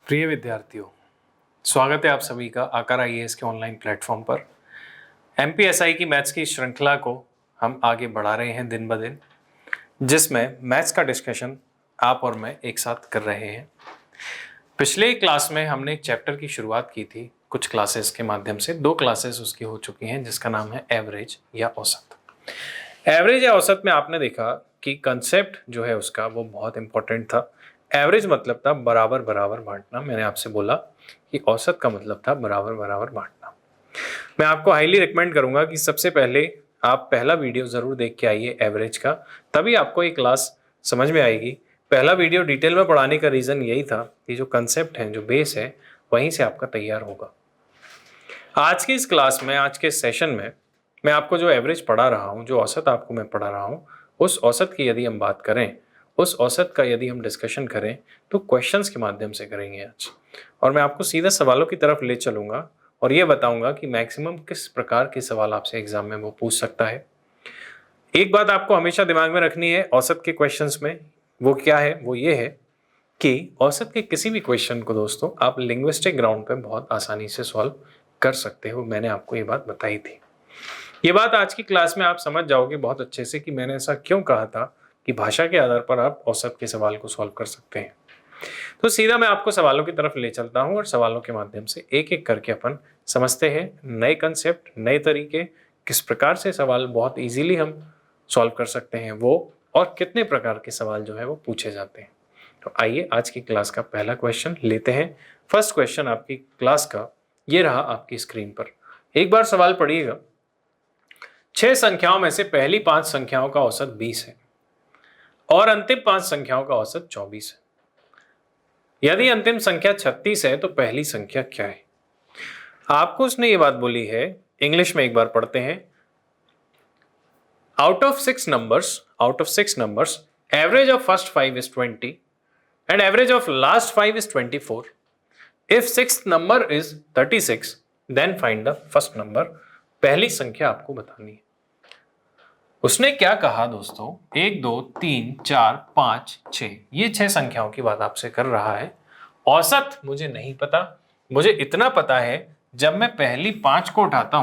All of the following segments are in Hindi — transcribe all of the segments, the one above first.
प्रिय विद्यार्थियों, स्वागत है आप सभी का आकर आईएएस के ऑनलाइन प्लेटफॉर्म पर। एमपीएसआई की मैथ्स की श्रृंखला को हम आगे बढ़ा रहे हैं दिन ब दिन, जिसमें मैथ्स का डिस्कशन आप और मैं एक साथ कर रहे हैं। पिछले क्लास में हमने एक चैप्टर की शुरुआत की थी कुछ क्लासेस के माध्यम से। 2 क्लासेस उसकी हो चुकी हैं, जिसका नाम है एवरेज या औसत। एवरेज या औसत में आपने देखा कि कंसेप्ट जो है उसका वो बहुत इंपॉर्टेंट था। एवरेज मतलब था बराबर बराबर बांटना। मैंने आपसे बोला कि औसत का मतलब था बराबर बराबर बांटना। मैं आपको हाईली रिकमेंड करूंगा कि सबसे पहले आप पहला वीडियो जरूर देख के आइए एवरेज का, तभी आपको ये क्लास समझ में आएगी। पहला वीडियो डिटेल में पढ़ाने का रीजन यही था कि जो कंसेप्ट है, जो बेस है, वहीं से आपका तैयार होगा। आज की इस क्लास में, आज के सेशन में मैं आपको जो एवरेज पढ़ा रहा हूँ, जो औसत आपको मैं पढ़ा रहा हूँ, उस औसत की यदि हम बात करें, उस औसत का यदि हम डिस्कशन करें तो क्वेश्चंस के माध्यम से करेंगे आज। और मैं आपको सीधा सवालों की तरफ ले चलूंगा और ये बताऊंगा कि मैक्सिमम किस प्रकार के सवाल आपसे एग्जाम में वो पूछ सकता है। एक बात आपको हमेशा दिमाग में रखनी है औसत के क्वेश्चंस में, वो क्या है? वो ये है कि औसत के किसी भी क्वेश्चन को दोस्तों आप लिंग्विस्टिक ग्राउंड पे बहुत आसानी से सॉल्व कर सकते हो। मैंने आपको ये बात बताई थी। ये बात आज की क्लास में आप समझ जाओगे बहुत अच्छे से कि मैंने ऐसा क्यों कहा था कि भाषा के आधार पर आप औसत के सवाल को सॉल्व कर सकते हैं। तो सीधा मैं आपको सवालों की तरफ ले चलता हूं और सवालों के माध्यम से एक एक करके अपन समझते हैं नए कंसेप्ट, नए तरीके, किस प्रकार से सवाल बहुत इजीली हम सॉल्व कर सकते हैं वो, और कितने प्रकार के सवाल जो है वो पूछे जाते हैं। तो आइए आज की क्लास का पहला क्वेश्चन लेते हैं। फर्स्ट क्वेश्चन आपकी क्लास का ये रहा आपकी स्क्रीन पर। एक बार सवाल पढ़िएगा। 6 संख्याओं में से पहली 5 संख्याओं का औसत 20 है और अंतिम 5 संख्याओं का औसत 24 है। यदि अंतिम संख्या 36 है तो पहली संख्या क्या है? आपको उसने ये बात बोली है, इंग्लिश में एक बार पढ़ते हैं। Out of 6 numbers, average of first 5 is 20 and average of last 5 is 24. If sixth number is 36, then find the first number. पहली संख्या आपको बतानी है। उसने क्या कहा दोस्तों? 1 2 3 4 5 6, ये 6 संख्याओं की बात आपसे कर रहा है। औसत मुझे नहीं पता, मुझे इतना पता है जब मैं पहली 5 को उठाता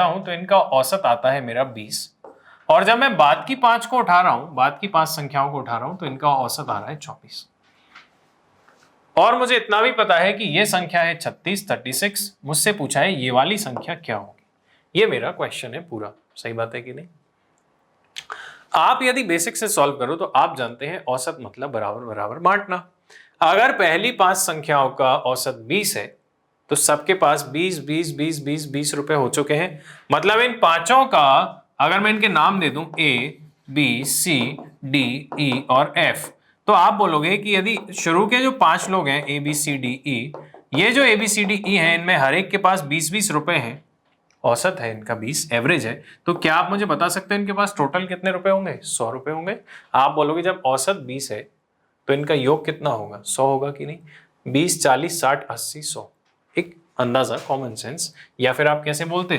हूं तो इनका औसत आता है मेरा 20, और जब मैं बाद की 5 को उठा रहा हूं, बाद की 5 संख्याओं को उठा रहा हूं, तो इनका औसत आ रहा है 24। और मुझे इतना भी पता है कि ये संख्या है 36। मुझसे पूछा है ये वाली संख्या क्या होगी। ये मेरा क्वेश्चन है पूरा। सही बात है कि नहीं? आप यदि बेसिक से सॉल्व करो तो आप जानते हैं औसत मतलब बराबर बराबर बांटना। अगर पहली 5 संख्याओं का औसत 20 है तो सबके पास 20 रुपए हो चुके हैं। मतलब इन पांचों का अगर मैं इनके नाम दे दूं ABCDE और F, तो आप बोलोगे कि यदि शुरू के जो 5 लोग हैं ABCDE, ये जो ABCDE हैं, इनमें हर एक के पास 20 रुपए हैं, औसत है इनका 20, एवरेज है, तो क्या आप मुझे बता सकते हैं इनके पास टोटल कितने रुपए होंगे? 100 रुपए होंगे। आप बोलोगे जब औसत 20 है तो इनका योग कितना होगा? 100 होगा कि नहीं? 20 40 60 80 100, एक अंदाजा, कॉमन सेंस। या फिर आप कैसे बोलते,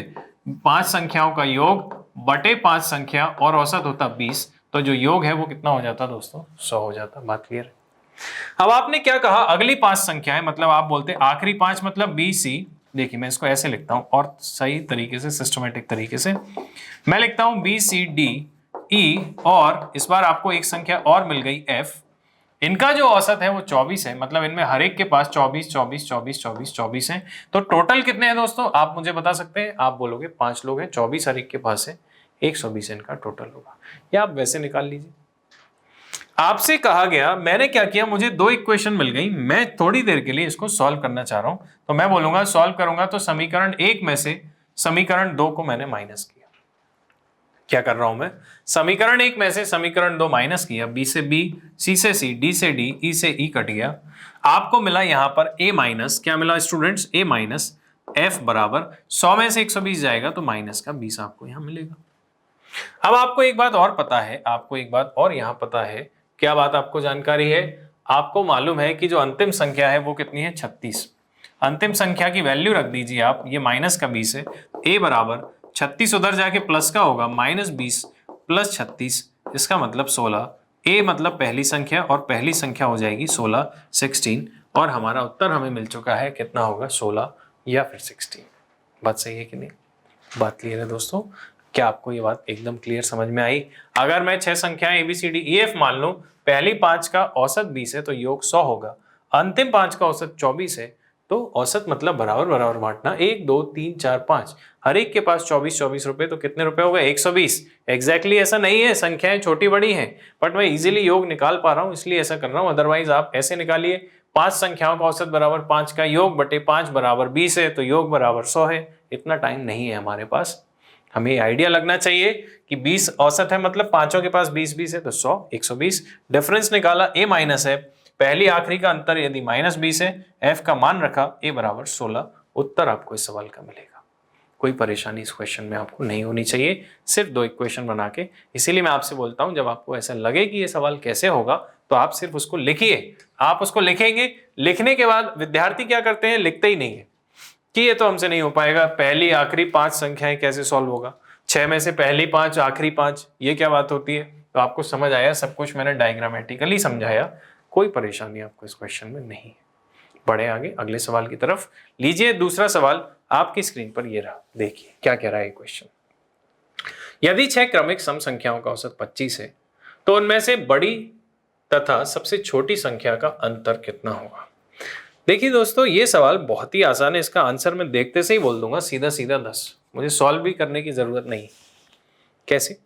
5 संख्याओं का योग बटे 5 संख्या और औसत होता 20, तो जो योग है वो कितना हो जाता दोस्तों? 100 हो जाता। बात क्लियर है? अब आपने क्या कहा? अगली 5 संख्याएं, मतलब आप बोलते आखिरी 5 मतलब BC। देखिए मैं इसको ऐसे लिखता हूं और सही तरीके से, सिस्टमेटिक तरीके से मैं लिखता हूं BCDE, और इस बार आपको एक संख्या और मिल गई F। इनका जो औसत है वो 24 है, मतलब इनमें हर एक के पास 24 है। तो टोटल कितने हैं दोस्तों? आप मुझे बता सकते हैं? आप बोलोगे 5 लोग हैं, 24 हर एक के पास है, 120 इनका टोटल होगा। या आप वैसे निकाल लीजिए। आपसे कहा गया, मैंने क्या किया, मुझे 2 इक्वेशन मिल गई, मैं थोड़ी देर के लिए इसको सॉल्व करना चाह रहा हूं, तो मैं बोलूंगा सॉल्व करूंगा तो समीकरण 1 में से समीकरण 2 को मैंने माइनस किया। क्या कर रहा हूं मैं? समीकरण 1 में से समीकरण 2 माइनस किया। B से B, C से C, D से D, E से E कट गया। आपको मिला यहां पर A माइनस, क्या मिला स्टूडेंट्स? A माइनस F बराबर 100 में से 120 जाएगा तो माइनस का 20 आपको यहां मिलेगा। अब आपको एक बात और पता है, आपको एक बात और यहां पता है। क्या बात आपको जानकारी है? आपको मालूम है कि जो अंतिम संख्या है वो कितनी है? 36। अंतिम संख्या की वैल्यू रख दीजिए आप, ये माइनस का 20 है। A बराबर 36 उधर जाके प्लस का होगा, -20 + 36, इसका मतलब 16। ए मतलब पहली संख्या, और पहली संख्या हो जाएगी 16, 16, और हमारा उत्तर हमें मिल चुका है, कितना होगा, 16 या फिर 16। बात सही है कि नहीं? बात क्लियर है दोस्तों? क्या आपको ये बात एकदम क्लियर समझ में आई? अगर मैं 6 संख्याएं ABCDEF मान लूं, पहली 5 का औसत 20 है तो योग 100 होगा, अंतिम 5 का औसत 24 है, तो औसत मतलब बराबर बराबर बांटना, 1 2 3 4 5, हर एक के पास 24 रुपए, तो कितने रुपए हो गए, 120। एग्जैक्टली ऐसा नहीं है, संख्याएं छोटी बड़ी हैं, बट मैं इजीली योग निकाल पा रहा हूं इसलिए ऐसा कर रहा हूं। अदरवाइज आप ऐसे निकालिए, 5 संख्याओं का औसत बराबर 5 का योग बटे 5 बराबर 20 है, तो योग बराबर 100 है। इतना टाइम नहीं है हमारे पास, हमें आइडिया लगना चाहिए कि 20 औसत है, मतलब पांचों के पास 20 है, तो 100 120। डिफरेंस निकाला, ए माइनस है, पहली आखिरी का अंतर यदि -20 है, एफ का मान रखा, ए बराबर 16। उत्तर आपको इस सवाल का मिलेगा। कोई परेशानी इस क्वेश्चन में आपको नहीं होनी चाहिए, सिर्फ 2 इक्वेशन बना के। इसीलिए मैं आपसे बोलता हूं, जब आपको ऐसा लगे कि ये सवाल कैसे होगा, तो आप सिर्फ उसको लिखिए। आप उसको लिखेंगे, लिखने के बाद विद्यार्थी क्या करते हैं, लिखते ही नहीं है कि ये तो हमसे नहीं हो पाएगा, पहली आखिरी 5 संख्याएं कैसे सॉल्व होगा, 6 में से पहली 5 आखिरी 5, ये क्या बात होती है? तो आपको समझ आया, सब कुछ मैंने डायग्रामेटिकली समझाया, कोई परेशानी आपको इस क्वेश्चन में नहीं है। बढ़े आगे अगले सवाल की तरफ। लीजिए दूसरा सवाल आपकी स्क्रीन पर ये रहा, देखिए क्या कह रहा है क्वेश्चन। यदि 6 क्रमिक सम संख्याओं का औसत 25 है, तो उनमें से बड़ी तथा सबसे छोटी संख्या का अंतर कितना होगा? देखिए दोस्तों, ये सवाल बहुत ही आसान है, इसका आंसर मैं देखते से ही बोल दूंगा, सीधा सीधा 10, मुझे सॉल्व भी करने की जरूरत नहीं। कैसे,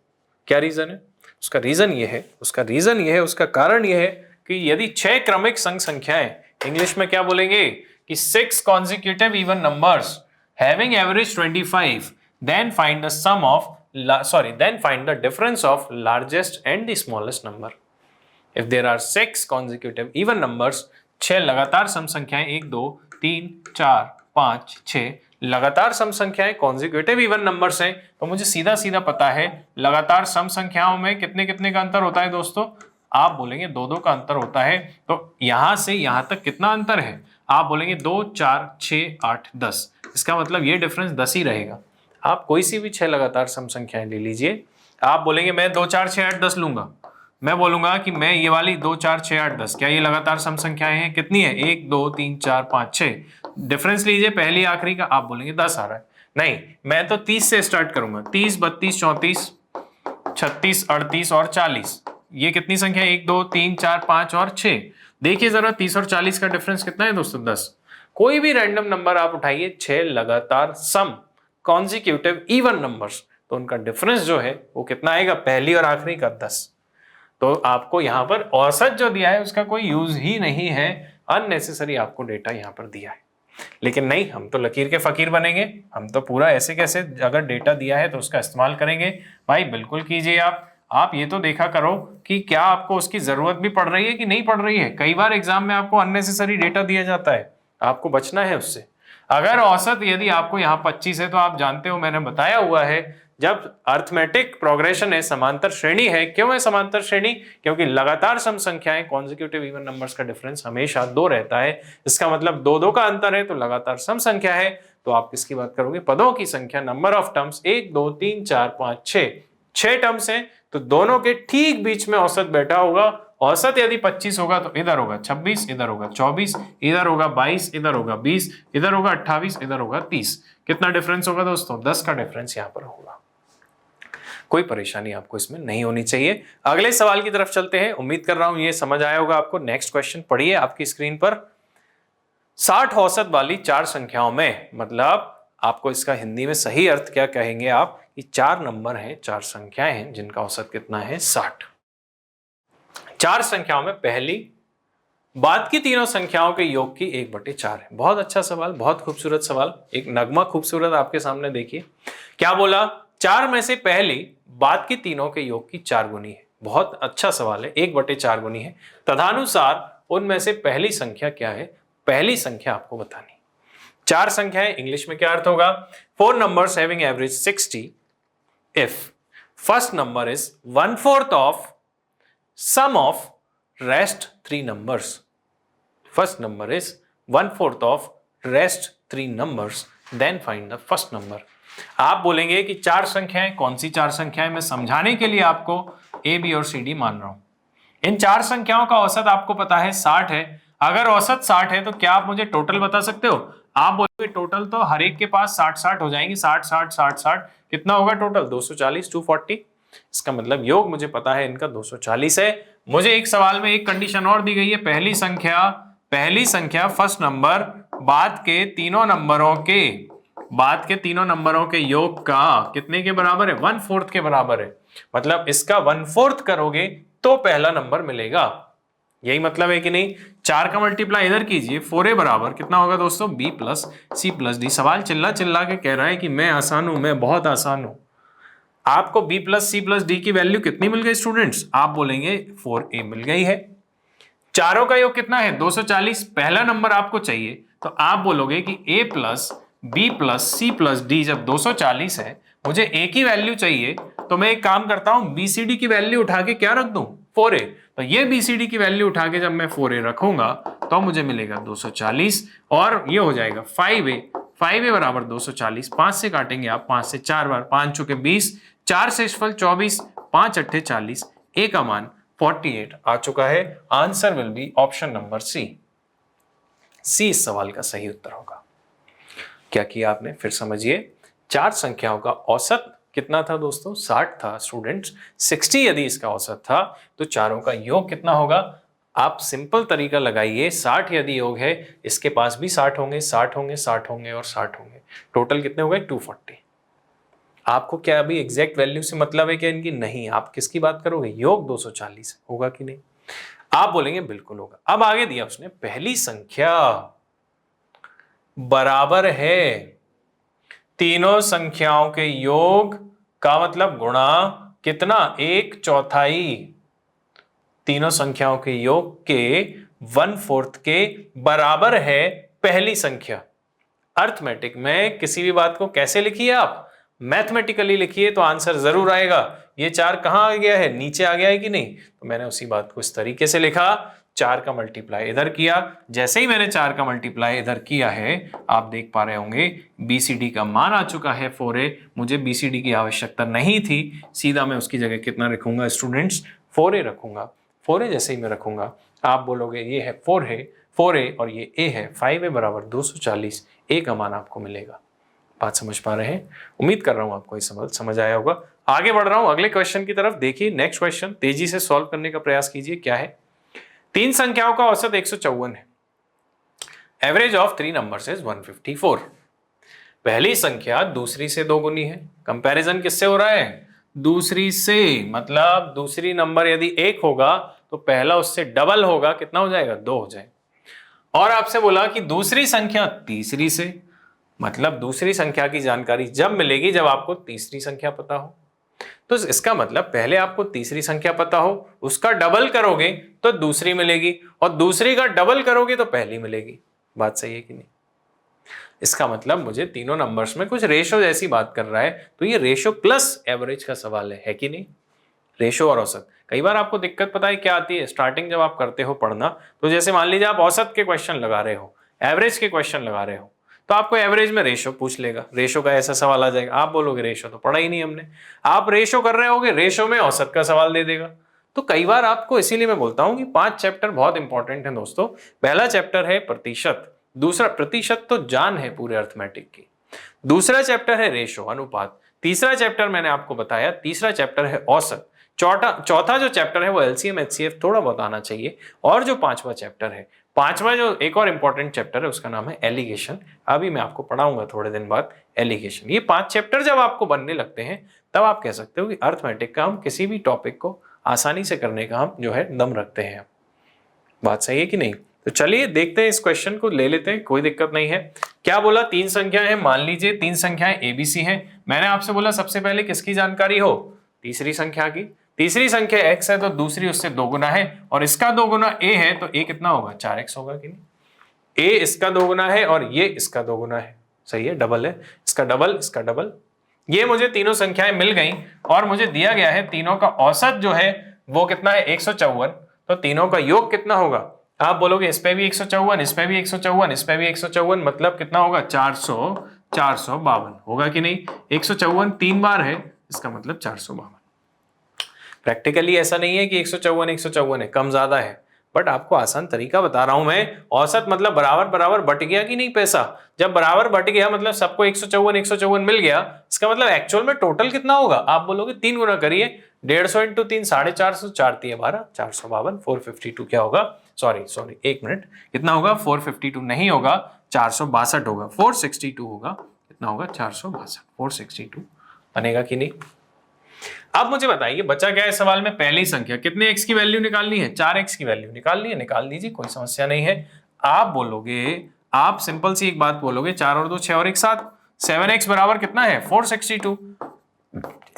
क्या रीजन है? उसका रीजन ये है, उसका कारण ये है कि यदि 6 क्रमिक संग संख्याएं, इंग्लिश में क्या बोलेंगे कि 6 consecutive even numbers having average 25, then find the difference of largest and the smallest number. If there are 6 consecutive even numbers, 6 लगातार सम संख्याएं, 1 2 3 4 5 6 लगातार सम संख्याएं कॉन्जिक्यूटिव इवन नंबर्स हैं, तो मुझे सीधा सीधा पता है लगातार सम संख्याओं में कितने कितने का अंतर होता है दोस्तों? आप बोलेंगे 2 का अंतर होता है, तो यहां से यहां तक कितना अंतर है? आप बोलेंगे 2 4 6 8 10, इसका मतलब ये डिफरेंस 10 ही रहेगा। आप कोई सी भी 6 लगातार सम संख्याएं ले लीजिए, आप बोलेंगे मैं 2 4 6 8 10 लूंगा, मैं बोलूंगा कि मैं ये वाली 2 4 6 8 10, क्या ये लगातार सम संख्याएं हैं? कितनी है? 1 2 3 4 5 6, डिफरेंस लीजिए पहली आखिरी का, आप बोलेंगे 10 आ रहा है। नहीं, मैं तो 30 से स्टार्ट करूंगा, 30 32 34 36 38 और 40, ये कितनी संख्या? 1 2 3 4 5 और 6। देखिए जरा 30 और 40 का डिफरेंस कितना है दोस्तों? 10। कोई भी रैंडम नंबर आप उठाइए, 6 लगातार सम कॉन्जिक्यूटिव इवन नंबर्स, तो उनका डिफरेंस जो है वो कितना आएगा? पहली और आखिरी का 10। तो आपको यहां पर औसत जो दिया है उसका कोई यूज ही नहीं है, अननेसेसरी आपको डेटा यहां पर दिया है। लेकिन नहीं, हम तो लकीर के फकीर बनेंगे, हम तो पूरा ऐसे कैसे, अगर डेटा दिया है तो उसका इस्तेमाल करेंगे। भाई बिल्कुल कीजिए आप ये तो देखा करो कि क्या आपको उसकी जरूरत भी पड़ रही है कि नहीं पड़ रही है। कई बार एग्जाम में आपको अननेसेसरी डेटा दिया जाता है, आपको बचना है उससे। अगर औसत यदि आपको यहाँ 25 है, तो आप जानते हो मैंने बताया हुआ है, जब अर्थमेटिक प्रोग्रेशन है, समांतर श्रेणी है। क्यों है समांतर श्रेणी? क्योंकि लगातार सम संख्याएं कॉन्जिक्यूटिव इवन नंबर्स का डिफरेंस हमेशा 2 रहता है, इसका मतलब 2 2 का अंतर है, तो लगातार सम संख्या है। तो आप किसकी बात करोगे? पदों की संख्या, नंबर ऑफ टर्म्स, 1 2 3 4 5 6 टर्म्स हैं, तो दोनों के ठीक बीच में औसत बैठा होगा। औसत यदि 25 होगा तो इधर होगा 26, इधर होगा 24, इधर होगा 22, इधर होगा 20, इधर होगा 28, इधर होगा 30। कितना डिफरेंस होगा दोस्तों? 10 का डिफरेंस यहां पर होगा। कोई परेशानी आपको इसमें नहीं होनी चाहिए। अगले सवाल की तरफ चलते हैं, उम्मीद कर रहा हूं ये समझ आया होगा आपको। नेक्स्ट क्वेश्चन पढ़िए आपकी स्क्रीन पर। 60 औसत वाली 4 संख्याओं में, मतलब आपको इसका हिंदी में सही अर्थ क्या कहेंगे आप, कि 4 नंबर हैं, 4 संख्याएं हैं जिनका औसत कितना है? 60। 4 संख्याओं में पहली बाद की तीनों संख्याओं के योग की 1/4 है। बहुत अच्छा सवाल, बहुत खूबसूरत सवाल, एक नगमा खूबसूरत आपके सामने। देखिए क्या बोला, 4 में से पहली बाद की तीनों के योग की 4 गुनी है। बहुत अच्छा सवाल है, 1/4 गुनी है। तदनुसार उनमें से पहली संख्या क्या है? पहली संख्या आपको बतानी। 4 संख्याएं, इंग्लिश में क्या अर्थ होगा? 4 numbers having average 60 if first number is 1/4 of sum of rest 3 numbers. First number is 1/4 of rest 3 numbers, then find the first number. आप बोलेंगे कि 4 संख्याएं, कौन सी 4 संख्याएं? मैं समझाने के लिए आपको ए बी और सी डी मान रहा हूं। इन चार संख्याओं का औसत आपको पता है 60 है। अगर औसत 60 है तो क्या आप मुझे टोटल बता सकते हो? आप बोलोगे टोटल तो हर एक के पास 60-60 हो जाएंगे, 60-60-60-60 कितना होगा टोटल? 240, 240। इसका मतलब योग मुझे पता है इनका 240 है। मुझे एक सवाल में एक कंडीशन और दी गई है, पहली संख्या फर्स्ट नंबर बाद के तीनों नंबरों के योग का कितने के बराबर है? 1/4 के बराबर है। मतलब इसका 1/4 करोगे तो पहला नंबर मिलेगा। यही मतलब है कि नहीं? 4 का मल्टीप्लाई इधर कीजिए, 4a बराबर कितना होगा दोस्तों? b plus c plus D. सवाल चिल्ला चिल्ला के कह रहा है कि मैं आसान हूं, मैं बहुत आसान हूं। आपको b plus c plus D की वैल्यू कितनी मिल गई स्टूडेंट्स? आप बोलेंगे 4a मिल गई है। चारों का योग कितना है? 240। पहला नंबर आपको चाहिए तो आप बोलोगे कि a plus b plus c plus D जब 240 है, मुझे a की वैल्यू चाहिए तो मैं एक काम करता हूं, bcd की वैल्यू उठा के क्या रख दूं? 4a। तो ये bcd की वैल्यू उठा के जब मैं 4a रखूंगा तो मुझे मिलेगा 240 और ये हो जाएगा 5a बराबर 240। 5 से काटेंगे आप, 5 से 4 बार, 5 चुके 20, 4 से 24, 5 अट्ठे 40, a का मान 48 आ चुका है। Answer will be option number C. इस सवाल का सही उत्तर होगा। क्या किया आपने? फिर समझिए, चार संख्याओं का औसत कितना था दोस्तों? 60 था स्टूडेंट्स। 60 यदि इसका औसत था तो चारों का योग कितना होगा? आप सिंपल तरीका लगाइए, 60 यदि योग है, इसके पास भी 60 होंगे, 60 होंगे, 60 होंगे और 60 होंगे। टोटल कितने हो गए? 240। आपको क्या अभी एग्जैक्ट वैल्यू से मतलब है क्या इनकी? नहीं। आप किसकी बात करोगे? योग 240 होगा कि नहीं? आप बोलेंगे बिल्कुल होगा। अब आगे दिया उसने, पहली संख्या बराबर है तीनों संख्याओं के योग का, मतलब गुणा कितना? 1/4। तीनों संख्याओं के योग के 1/4 के बराबर है पहली संख्या। अर्थमेटिक में किसी भी बात को कैसे लिखिए आप? मैथमेटिकली लिखिए तो आंसर जरूर आएगा। ये 4 कहां आ गया है? नीचे आ गया है कि नहीं? तो मैंने उसी बात को इस तरीके से लिखा, 4 का मल्टीप्लाई इधर किया। जैसे ही मैंने 4 का मल्टीप्लाई इधर किया है, आप देख पा रहे होंगे बीसीडी का मान आ चुका है 4a। मुझे बीसीडी की आवश्यकता नहीं थी, सीधा मैं उसकी जगह कितना रखूंगा स्टूडेंट्स? 4a रखूंगा। 4a जैसे ही मैं रखूंगा, आप बोलोगे ये है 4a और ये a है 5a बराबर 240। a का मान आपको मिलेगा। बात समझ पा रहे हैं? उम्मीद कर रहा हूं आपको ये समझ आया होगा। आगे बढ़ रहा हूं अगले क्वेश्चन की तरफ। देखिए नेक्स्ट क्वेश्चन तेजी से सॉल्व करने का प्रयास कीजिए। क्या है? तीन संख्याओं का औसत 154 है। Average of 3 numbers is 154। पहली संख्या दूसरी से दोगुनी है। कंपैरिजन किससे हो रहा है? दूसरी से। मतलब दूसरी नंबर यदि 1 होगा तो पहला उससे डबल होगा, कितना हो जाएगा? 2 हो जाए। और आपसे बोला कि दूसरी संख्या तीसरी से, मतलब दूसरी संख्या की जानकारी जब मिलेगी जब आपको तीसरी संख्या पता हो। तो इसका मतलब पहले आपको तीसरी संख्या पता हो, उसका डबल करोगे तो दूसरी मिलेगी, और दूसरी का डबल करोगे तो पहली मिलेगी। बात सही है कि नहीं? इसका मतलब मुझे तीनों नंबर्स में कुछ रेशो जैसी बात कर रहा है, तो ये रेशो प्लस एवरेज का सवाल है कि नहीं? रेशो और औसत। कई बार आपको दिक्कत पता है क्या आती है? स्टार्टिंग जब आप करते हो पढ़ना, तो जैसे मान लीजिए आप औसत के क्वेश्चन लगा रहे हो, एवरेज के क्वेश्चन लगा रहे हो, तो आपको एवरेज में रेशो पूछ लेगा, रेशो का ऐसा सवाल आ जाएगा, आप बोलोगे रेशो तो पढ़ा ही नहीं हमने। आप रेशो कर रहे होगे, रेशो में औसत का सवाल दे देगा। तो कई बार आपको, इसीलिए मैं बोलता हूं कि 5 चैप्टर बहुत इंपॉर्टेंट है दोस्तों। पहला चैप्टर है प्रतिशत, दूसरा प्रतिशत तो जान है पूरे अर्थमेटिक की, दूसरा चैप्टर है रेशो अनुपात, तीसरा चैप्टर मैंने आपको बताया, तीसरा चैप्टर है औसत, चौथा जो चैप्टर है वो एलसीएम एचसीएफ थोड़ा बहुत आना चाहिए, और जो पांचवा चैप्टर है, पांचवा जो एक और इंपॉर्टेंट चैप्टर है उसका नाम है एलिगेशन। अभी मैं आपको पढ़ाऊंगा थोड़े दिन बाद एलिगेशन। ये 5 चैप्टर जब आपको बनने लगते हैं तब आप कह सकते हो कि अर्थमेटिक का हम किसी भी टॉपिक को आसानी से करने का हम जो है दम रखते हैं। बात सही है कि नहीं? तो चलिए देखते हैं, इस क्वेश्चन को ले लेते हैं, कोई दिक्कत नहीं है। क्या बोला? 3 संख्याएं हैं, मान लीजिए 3 संख्याएं एबीसी हैं। मैंने आपसे बोला सबसे पहले किसकी जानकारी हो? तीसरी संख्या की। तीसरी संख्या x है तो दूसरी उससे 2 गुना है, और इसका 2 गुना a है तो a कितना होगा? 4x होगा कि नहीं? a इसका 2 गुना है और ये इसका 2 गुना है, सही है, डबल है, इसका डबल, इसका डबल। ये मुझे तीनों संख्याएं मिल गई और मुझे दिया गया है तीनों का औसत जो है वो कितना है? 154। तो तीनों का योग कितना होगा? आप बोलोगे इस पे भी 154, इस पे भी 154, इस पे भी 154, मतलब कितना होगा? 452 होगा कि नहीं? 154 3 बार है, इसका मतलब 452। प्रैक्टिकली ऐसा नहीं है कि 154 है, कम ज्यादा है, बट आपको आसान तरीका बता रहा हूं मैं। औसत मतलब बराबर बराबर बट गया कि नहीं पैसा, जब बराबर बट गया मतलब सबको 154 मिल गया, इसका मतलब एक्चुअल में टोटल कितना होगा, आप बोलोगे 3 गुना करिए, 150 इंटू 3 450, 4 3 12, 452, 452 क्या होगा, सॉरी 1 मिनट, कितना होगा 452 नहीं होगा, 462 होगा, 462 होगा, कितना होगा 462, 462 बनेगा कि नहीं। अब मुझे बताइए बचा क्या है सवाल में, पहली संख्या कितने x की वैल्यू निकालनी है, 4x की वैल्यू निकालनी है, निकाल लीजिए, कोई समस्या नहीं है। आप बोलोगे, आप सिंपल सी एक बात बोलोगे, 4 और 2 6 और 1 7, 7x बराबर कितना है 462,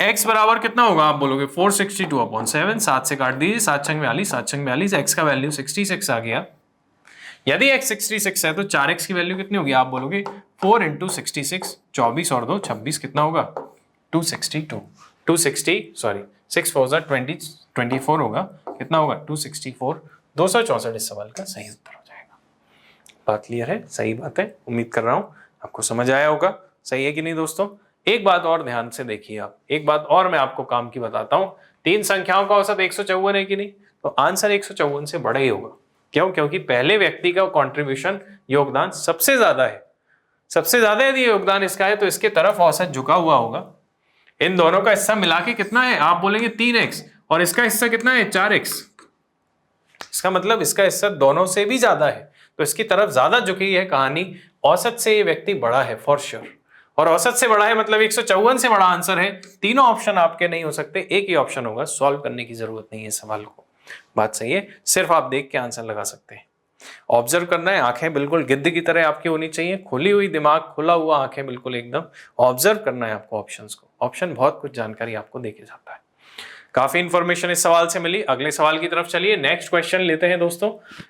x बराबर कितना होगा आप बोलोगे 462 अपॉन 7, 7 से काट दीजिए, 7 छंग 42, 7 छंग 42, x का वैल्यू 66 आ गया। यदि x 66 है तो 4x की वैल्यू कितनी होगी, आप बोलोगे 4 इंटू 66, 24 और 2 26, कितना होगा 262, 6 4 20 24 होगा, कितना होगा 264, 264 इस सवाल का सही उत्तर हो जाएगा। बात क्लियर है, सही बात है, उम्मीद कर रहा हूं आपको समझ आया होगा, सही है कि नहीं दोस्तों। एक बात और ध्यान से देखिए आप, एक बात और मैं आपको काम की बताता हूं, 3 संख्याओं का औसत 154 है कि नहीं, तो आंसर 154 से बड़ा ही होगा। क्यों, क्योंकि पहले व्यक्ति का कंट्रीब्यूशन योगदान सबसे ज्यादा है, सबसे ज्यादा यदि योगदान इसका है तो इसके तरफ औसत झुका हुआ होगा। इन दोनों का हिस्सा मिला के कितना है, आप बोलेंगे 3x, और इसका हिस्सा कितना है 4x, इसका मतलब इसका हिस्सा दोनों से भी ज्यादा है, तो इसकी तरफ ज्यादा झुकी है कहानी, औसत से ये व्यक्ति बड़ा है फॉर श्योर, और औसत से बड़ा है मतलब 154 से बड़ा आंसर है। तीनों ऑप्शन आपके नहीं हो सकते, एक ही ऑप्शन होगा, सॉल्व करने की जरूरत नहीं है सवाल को, बात सही है, सिर्फ आप देख के आंसर लगा सकते हैं। ऑब्जर्व करना है, आंखें बिल्कुल गिद्ध की तरह आपकी होनी चाहिए, खुली हुई दिमाग, खुला हुआ आंखें बिल्कुल एकदम, ऑब्जर्व करना है आपको ऑप्शंस को, ऑप्शन बहुत कुछ जानकारी आपको देके जाता है। काफी इंफॉर्मेशन इस सवाल से मिली, अगले सवाल की तरफ चलिए, नेक्स्ट क्वेश्चन लेते हैं दोस्तों।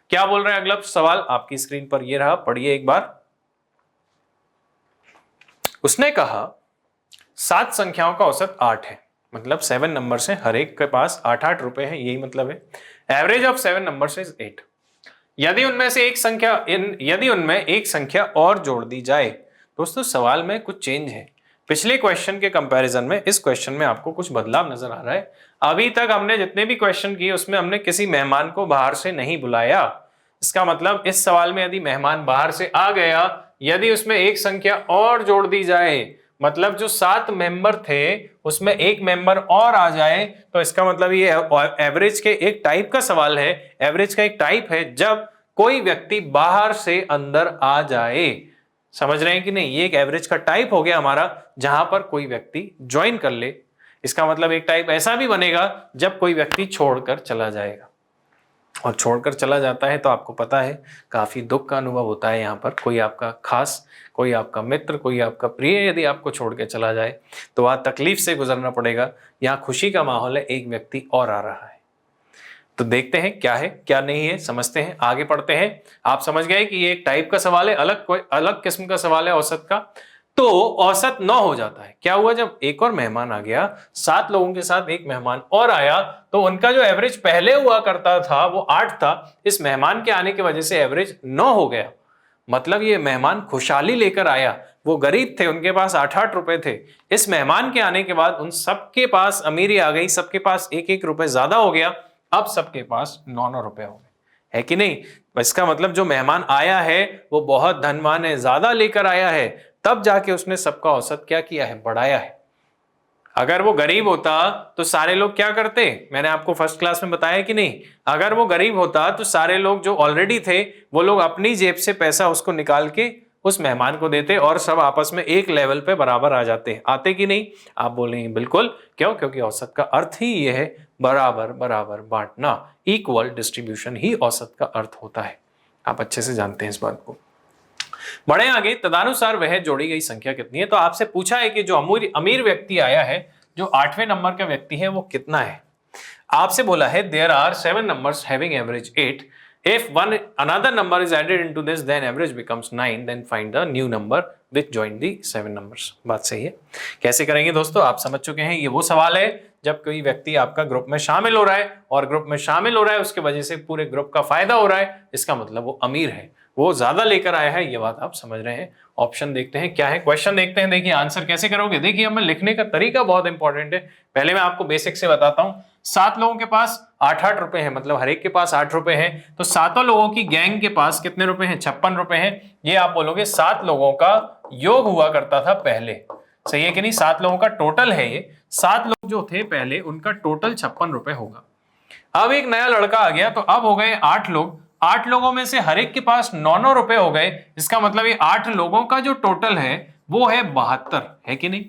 क्या बोल रहे हैं अगला सवाल, आपकी स्क्रीन पर ये रहा, पढ़िए एक बार। उसने कहा 7 संख्याओं का औसत 8 है, मतलब 7 नंबर से हर एक के पास 8-8 रुपए है, यही मतलब है। Average of 7 number is 8। यदि उनमें एक संख्या और जोड़ दी जाए, दोस्तों सवाल में कुछ चेंज है, पिछले क्वेश्चन के कंपैरिजन में इस क्वेश्चन में आपको कुछ बदलाव नजर आ रहा है। अभी तक हमने जितने भी क्वेश्चन किए उसमें हमने किसी मेहमान को बाहर से नहीं बुलाया, इसका मतलब इस सवाल में यदि मेहमान बाहर से आ गया, यदि उसमें एक संख्या और जोड़ दी जाए, मतलब जो 7 मेंबर थे उसमें एक मेंबर और आ जाए, तो इसका मतलब ये एवरेज के एक टाइप का सवाल है, एवरेज का एक टाइप है जब कोई व्यक्ति बाहर से अंदर आ जाए, समझ रहे हैं कि नहीं, ये एक एवरेज का टाइप हो गया हमारा, जहां पर कोई व्यक्ति ज्वाइन कर ले। इसका मतलब एक टाइप ऐसा भी बनेगा जब कोई व्यक्ति छोड़कर चला जाएगा, और छोड़कर चला जाता है तो आपको पता है काफी दुख का अनुभव होता है। यहाँ पर कोई आपका खास, कोई आपका मित्र, कोई आपका प्रिय यदि आपको छोड़ के चला जाए तो वह तकलीफ से गुजरना पड़ेगा। यहाँ खुशी का माहौल है, एक व्यक्ति और आ रहा है, तो देखते हैं क्या है क्या नहीं है, समझते हैं, आगे पढ़ते हैं। आप समझ गए कि ये एक टाइप का सवाल है, कोई अलग किस्म का सवाल है औसत का। तो औसत 9 हो जाता है, क्या हुआ जब एक और मेहमान आ गया, 7 लोगों के साथ एक मेहमान और आया, तो उनका जो एवरेज पहले हुआ करता था वो 8 था, इस मेहमान के आने की वजह से एवरेज 9 हो गया। मतलब ये मेहमान खुशहाली लेकर आया, वो गरीब थे, उनके पास 8-8 रुपए थे, इस मेहमान के आने के बाद उन सबके पास अमीरी आ गई, सबके पास 1-1 रुपए ज्यादा हो गया, अब सबके पास 9-9 रुपए हो गए, है कि नहीं। इसका मतलब जो मेहमान आया है वो बहुत धनवान है, ज्यादा लेकर आया है, तब जाके उसने सबका औसत क्या किया है, बढ़ाया है। अगर वो गरीब होता तो सारे लोग क्या करते, मैंने आपको फर्स्ट क्लास में बताया कि नहीं, अगर वो गरीब होता तो सारे लोग जो ऑलरेडी थे वो लोग अपनी जेब से पैसा उसको निकाल के उस मेहमान को देते और सब आपस में एक लेवल पे बराबर आ जाते, आते कि नहीं। आप बोलेंगे बिल्कुल, क्यों, क्योंकि औसत का अर्थ ही ये है बराबर बराबर बांटना, इक्वल डिस्ट्रीब्यूशन ही औसत का अर्थ होता है, आप अच्छे से जानते हैं इस बात को। बढ़े आगे, तदनुसार वह जोड़ी गई संख्या कितनी है। तो आपसे पूछा है कि जो अमीर व्यक्ति आया है, जो 8वें नंबर का व्यक्ति है वो कितना है। आपसे बोला है there are 7 numbers having average 8, if another number is added into this then average becomes 9, then find the new number which join the 7 numbers। बात सही है, कैसे करेंगे दोस्तों, आप समझ चुके हैं। ये वो सवाल है जब कोई व्यक्ति आपका ग्रुप में शामिल हो रहा है, और ग्रुप में शामिल हो रहा है उसके वजह से पूरे ग्रुप का फायदा हो रहा है, इसका मतलब वो अमीर है, वो ज्यादा लेकर आया है, ये बात आप समझ रहे हैं। ऑप्शन देखते हैं क्या है, क्वेश्चन देखते हैं। देखिए आंसर कैसे करोगे, देखिए हमें लिखने का तरीका बहुत इंपॉर्टेंट है। पहले मैं आपको बेसिक से बताता हूं। 7 लोगों के पास 8-8 रुपए हैं, मतलब हर एक के पास 8 रुपए हैं, तो सातों लोगों की गैंग के पास कितने रुपए हैं, 56 रुपए हैं। ये आप बोलोगे 7 लोगों का योग हुआ करता था पहले, सही है कि नहीं। 7 लोगों का टोटल है ये, 7 लोग जो थे पहले उनका टोटल 56 रुपए होगा। अब एक नया लड़का आ गया, तो अब हो गए 8 लोग, 8 लोगों में से हर एक के पास 9-9 रुपए हो गए। इसका मतलब ये 8 लोगों का जो टोटल है वो है 72, है कि नहीं,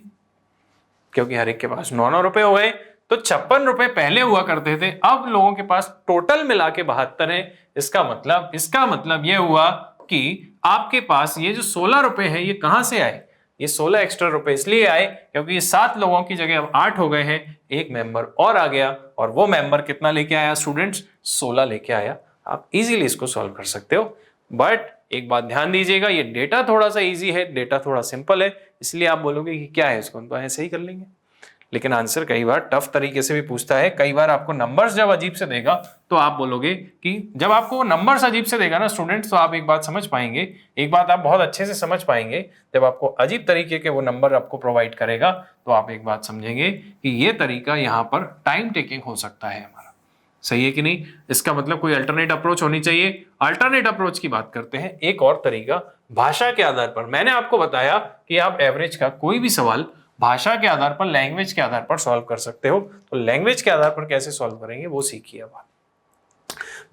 क्योंकि हर एक के पास 9-9 रुपए हो गए। तो 56 रुपए पहले हुआ करते थे, अब लोगों के पास टोटल मिला के 72 है। इसका मतलब यह हुआ कि आपके पास ये जो 16 रुपए है ये कहां से आए, ये 16 एक्स्ट्रा रुपए इसलिए आए क्योंकि ये 7 लोगों की जगह अब 8 हो गए हैं, एक मेंबर और आ गया, और वो मेंबर कितना लेके आया स्टूडेंट्स, 16 लेके आया। आप इजीली इसको सॉल्व कर सकते हो, बट एक बात ध्यान दीजिएगा, ये डेटा थोड़ा सा इजी है, डेटा थोड़ा सिंपल है, इसलिए आप बोलोगे कि क्या है इसको, तो ऐसे ही कर लेंगे। लेकिन आंसर कई बार टफ तरीके से भी पूछता है, कई बार आपको नंबर्स जब अजीब से देगा तो आप बोलोगे कि जब आपको नंबर्स अजीब से देगा ना स्टूडेंट्स, तो आप एक बात समझ पाएंगे, एक बात आप बहुत अच्छे से समझ पाएंगे, जब आपको अजीब तरीके के वो नंबर आपको प्रोवाइड करेगा तो आप एक बात समझेंगे कि ये तरीका यहाँ पर टाइम टेकिंग हो सकता है हमारा, सही है कि नहीं। इसका मतलब कोई अल्टरनेट अप्रोच होनी चाहिए। अल्टरनेट अप्रोच की बात करते हैं, एक और तरीका भाषा के आधार पर। मैंने आपको बताया कि आप एवरेज का कोई भी सवाल भाषा के आधार पर, लैंग्वेज के आधार पर सॉल्व कर सकते हो। तो लैंग्वेज के आधार पर कैसे सॉल्व करेंगे वो सीखिए अब।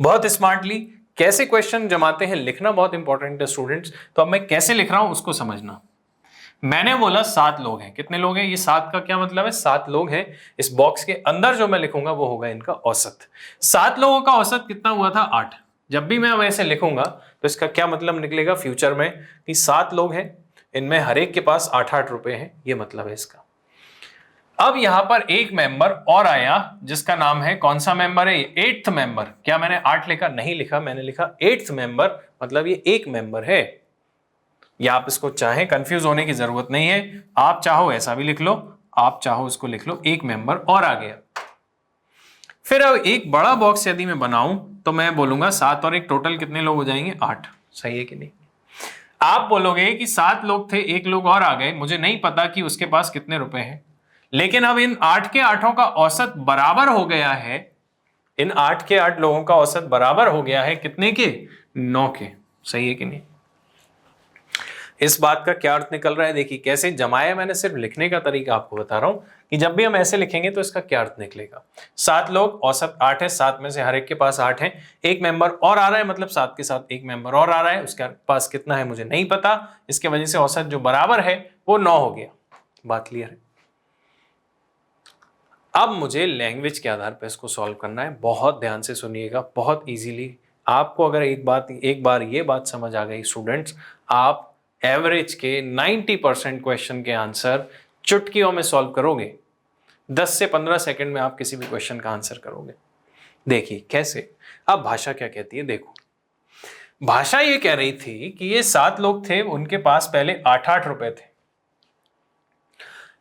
बहुत स्मार्टली कैसे क्वेश्चन जमाते हैं, लिखना बहुत इंपॉर्टेंट है स्टूडेंट्स। तो अब मैं कैसे लिख रहा हूं उसको समझना। मैंने बोला 7 लोग हैं, कितने लोग हैं, ये 7 का क्या मतलब है, 7 लोग हैं। इस बॉक्स के अंदर जो मैं लिखूंगा वो होगा इनका औसत। 7 लोगों का औसत कितना हुआ था, 8। जब भी मैं वैसे लिखूंगा तो इसका क्या मतलब निकलेगा फ्यूचर में कि 7 लोग हैं, इनमें हर एक के पास 8-8 रुपए हैं, ये मतलब है इसका। अब यहां पर एक मेंबर और आया जिसका नाम है, कौन सा मेंबर है, 8th मेंबर। क्या मैंने 8 लिखा, नहीं लिखा, मैंने लिखा 8th मेंबर, मतलब ये एक मेंबर है। या आप इसको चाहें, कंफ्यूज होने की जरूरत नहीं है, आप चाहो ऐसा भी लिख लो, आप चाहो इसको लिख लो, एक मेंबर और आ गया। फिर अब एक बड़ा बॉक्स यदि मैं बनाऊं तो मैं बोलूंगा 7 और 1 टोटल कितने लोग हो जाएंगे, 8, सही है कि नहीं। आप बोलोगे कि 7 लोग थे, एक लोग और आ गए, मुझे नहीं पता कि उसके पास कितने रुपए हैं, लेकिन अब इन 8 के 8 का औसत बराबर हो गया है, इन 8 के 8 लोगों का औसत बराबर हो गया है कितने के, 9 के, सही है कि नहीं। इस बात का क्या अर्थ निकल रहा है, देखिए कैसे जमाया, मैंने सिर्फ लिखने का तरीका आपको बता रहा हूं कि जब भी हम ऐसे लिखेंगे तो इसका क्या अर्थ निकलेगा। 7 लोग, औसत 8 है, 7 में से हर एक के पास 8 है, एक मेंबर और आ रहा है, मतलब 7 के साथ एक मेंबर और आ रहा है, उसके पास कितना है मुझे नहीं पता, इसके वजह से औसत जो बराबर है वो 9 हो गया। बात क्लियर है। अब मुझे लैंग्वेज के आधार पर इसको सॉल्व करना है, बहुत ध्यान से सुनिएगा, बहुत इजीली। आपको अगर एक बार ये बात समझ आ गई स्टूडेंट्स, आप एवरेज के 90% क्वेश्चन के आंसर चुटकियों में सॉल्व करोगे। 10 से 15 सेकंड में आप किसी भी क्वेश्चन का आंसर करोगे। देखिए कैसे। अब भाषा क्या कहती है, देखो भाषा ये कह रही थी कि ये 7 लोग थे, उनके पास पहले 8-8 रुपए थे।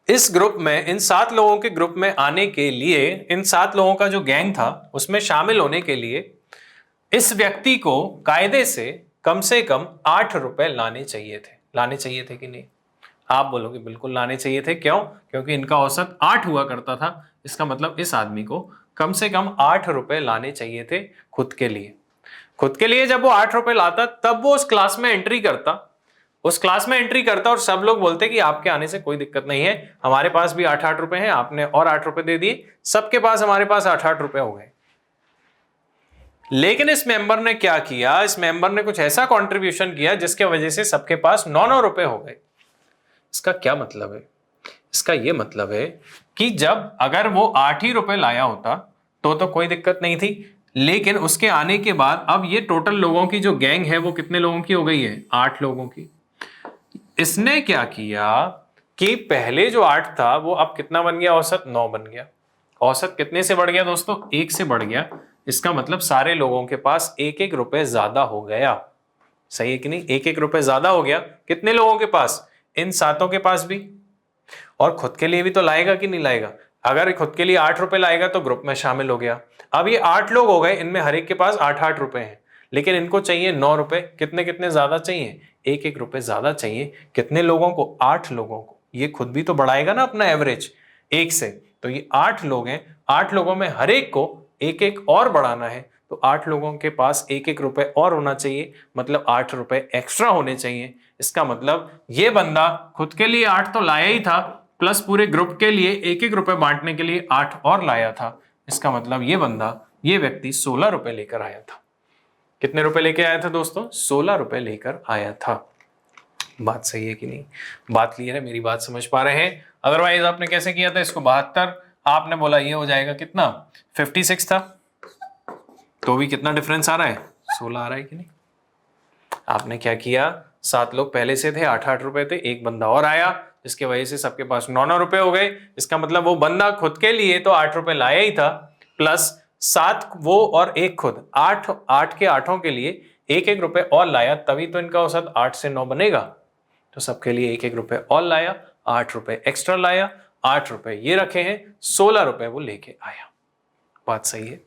इस ग्रुप में, इन 7 लोगों के ग्रुप में आने के लिए, इन 7 लोगों का जो गैंग था उसमें शामिल होने के लिए इस व्यक्ति को कायदे से कम 8 रुपए लाने चाहिए थे कि नहीं। आप बोलोगे बिल्कुल लाने चाहिए थे, क्यों, क्योंकि इनका औसत 8 हुआ करता था। इसका मतलब इस आदमी को कम से कम 8 रुपए लाने चाहिए थे खुद के लिए। जब वो 8 रुपए लाता तब वो उस क्लास में एंट्री करता और सब लोग बोलते कि आपके आने से कोई दिक्कत नहीं है, हमारे पास भी 8-8 रुपए हैं, आपने और 8 रुपए दे दिए, सबके पास, हमारे पास 8-8 रुपए हो गए। लेकिन इस मेंबर ने क्या किया, इस मेंबर ने कुछ ऐसा कंट्रीब्यूशन किया जिसके वजह से सबके पास 9-9 रुपए हो गए। इसका क्या मतलब है, इसका यह मतलब है कि जब अगर वो 8 ही रुपए लाया होता तो कोई दिक्कत नहीं थी, लेकिन उसके आने के बाद अब ये टोटल लोगों की जो गैंग है वो कितने लोगों की हो गई है, 8 लोगों की। इसने क्या किया कि पहले जो 8 था वो अब कितना बन गया, औसत 9 बन गया। औसत कितने से बढ़ गया दोस्तों, 1 से बढ़ गया। इसका मतलब सारे लोगों के पास 1-1 रुपए ज्यादा हो गया, सही है कि नहीं। 1-1 रुपए ज्यादा हो गया, कितने लोगों के पास, इन 7 के पास भी, और खुद के लिए भी तो लाएगा कि नहीं लाएगा। अगर खुद के लिए 8 रुपए लाएगा तो ग्रुप में शामिल हो गया। अब ये 8 लोग हो गए, इनमें हर एक के पास 8-8 रुपए हैं, लेकिन इनको चाहिए 9 रुपए। कितने कितने ज्यादा चाहिए? 1-1 रुपए ज्यादा चाहिए। कितने लोगों को? 8 लोगों को। ये खुद भी तो बढ़ाएगा ना अपना एवरेज 1 से। तो ये 8 लोग हैं, 8 लोगों में हर एक को 1-1 और बढ़ाना है, तो 8 लोगों के पास 1-1 रुपए और होना चाहिए, मतलब 8 रुपए एक्स्ट्रा होने चाहिए। इसका मतलब ये बंदा खुद के लिए 8 तो लाया ही था, प्लस पूरे ग्रुप के लिए 1-1 रुपए बांटने के लिए 8 और लाया था। इसका मतलब ये बंदा, ये व्यक्ति 16 रुपए लेकर आया था। कितने रुपए लेके आया था दोस्तों? 16 रुपए लेकर आया था। बात सही है कि नहीं? बात क्लियर है? मेरी बात समझ पा रहे हैं? अदरवाइज आपने कैसे किया था इसको? 72 आपने बोला ये हो जाएगा कितना? 56 था, तो भी कितना डिफरेंस आ रहा है? 16 आ रहा है कि नहीं? आपने क्या किया? 7 लोग पहले से थे, 8-8 रुपए थे, एक बंदा और आया, जिसकी वजह से सबके पास 9-9 रुपए हो गए। इसका मतलब वो बंदा खुद के लिए तो 8 रुपए लाया ही था, प्लस 7 वो और एक खुद, 8 के 8 के लिए 1-1 रुपए और लाया, तभी तो इनका औसत 8 से 9 बनेगा। तो सबके लिए 1-1 रुपए और लाया, 8 रुपए एक्स्ट्रा लाया, 8 रुपए ये रखे हैं, 16 रुपए वो लेके आया। बात सही है?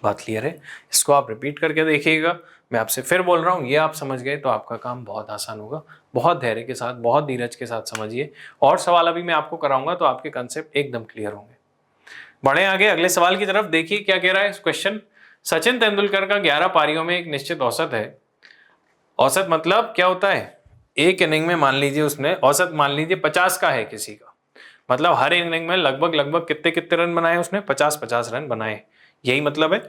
बात क्लियर है? इसको आप रिपीट करके देखिएगा। मैं आपसे फिर बोल रहा हूँ, ये आप समझ गए तो आपका काम बहुत आसान होगा। बहुत धैर्य के साथ, बहुत धीरज के साथ समझिए, और सवाल अभी मैं आपको कराऊंगा तो आपके कंसेप्ट एकदम क्लियर होंगे। बढ़े आगे अगले सवाल की तरफ। देखिए क्या कह रहा है क्वेश्चन। सचिन तेंदुलकर का 11 पारियों में एक निश्चित औसत है। औसत मतलब क्या होता है? एक इनिंग में मान लीजिए उसने औसत मान लीजिए 50 का है किसी का, मतलब हर इनिंग में लगभग कितने कितने रन बनाए उसने? 50-50 रन बनाए, यही मतलब है।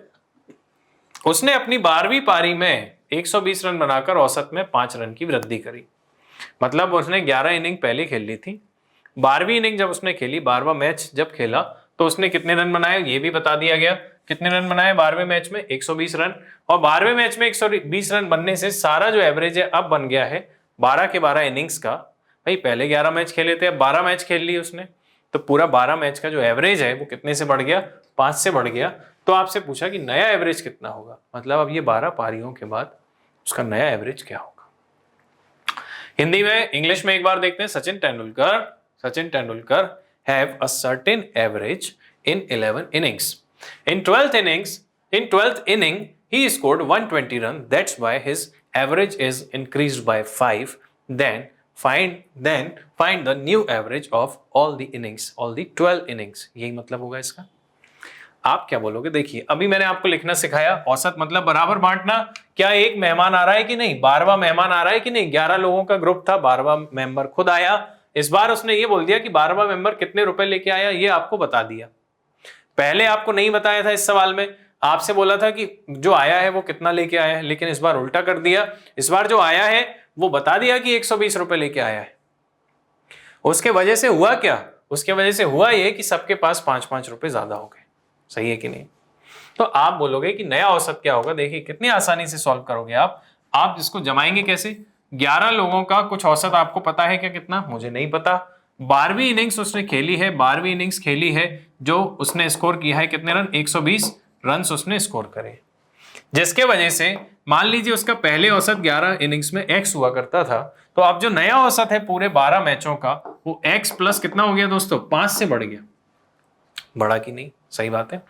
उसने अपनी 12वीं पारी में 120 रन बनाकर औसत में 5 रन की वृद्धि करी। मतलब उसने 11 इनिंग पहले खेल ली थी, 12वीं इनिंग जब उसने खेली, 12वां मैच जब खेला तो उसने कितने रन बनाए ये भी बता दिया गया। कितने रन बनाए 12वें मैच में? 120 रन। और 12वें मैच में 120 रन बनने से सारा जो एवरेज है अब बन गया है 12 के 12 इनिंग्स का। भाई पहले 11 मैच खेले थे, अब 12 मैच खेल लिए उसने, तो पूरा 12 मैच का जो एवरेज है वो कितने से बढ़ गया? 5 से बढ़ गया। तो आपसे पूछा कि नया एवरेज कितना होगा, मतलब अब ये 12 पारियों के बाद उसका नया एवरेज क्या होगा। हिंदी में, इंग्लिश में एक बार देखते हैं। Sachin Tendulkar have a certain average in 11 innings. In 12th inning, he scored 120 runs. That's why his average is increased by 5. Then find the new average of all the innings, all the 12 innings. यही मतलब होगा इसका। आप क्या बोलोगे? देखिए अभी मैंने आपको लिखना सिखाया, औसत मतलब बराबर बांटना। क्या एक मेहमान आ रहा है कि नहीं? 12वां मेहमान आ रहा है कि नहीं? 11 लोगों का ग्रुप था, 12वां मेंबर खुद आया। इस बार उसने ये बोल दिया कि 12वां मेंबर कितने रुपए लेके आया, ये आपको बता दिया। पहले आपको नहीं बताया था, इस सवाल में आपसे बोला था कि जो आया है वो कितना लेके आया है, लेकिन इस बार उल्टा कर दिया। इस बार जो आया है वो बता दिया कि 120 रुपए लेके आया है। उसके वजह से हुआ क्या? उसके वजह से हुआ ये कि सबके पास 5-5 रुपए ज्यादा हो गए। सही है कि नहीं? तो आप बोलोगे कि नया औसत क्या होगा। देखिए कितनी आसानी से सॉल्व करोगे आप इसको जमाएंगे कैसे? 11 लोगों का कुछ औसत आपको पता है क्या कितना? मुझे नहीं पता। 12वीं इनिंग्स उसने खेली है, 12वीं इनिंग्स खेली है, जो उसने स्कोर किया है कितने रन? 120 रन उसने स्कोर करे, जिसके वजह से मान लीजिए उसका पहले औसत 11 इनिंग्स में x हुआ करता था, तो अब जो नया औसत है पूरे 12 मैचों का वो x प्लस कितना हो गया दोस्तों? 5 से बढ़ गया। बढ़ा कि नहीं? सही बात है।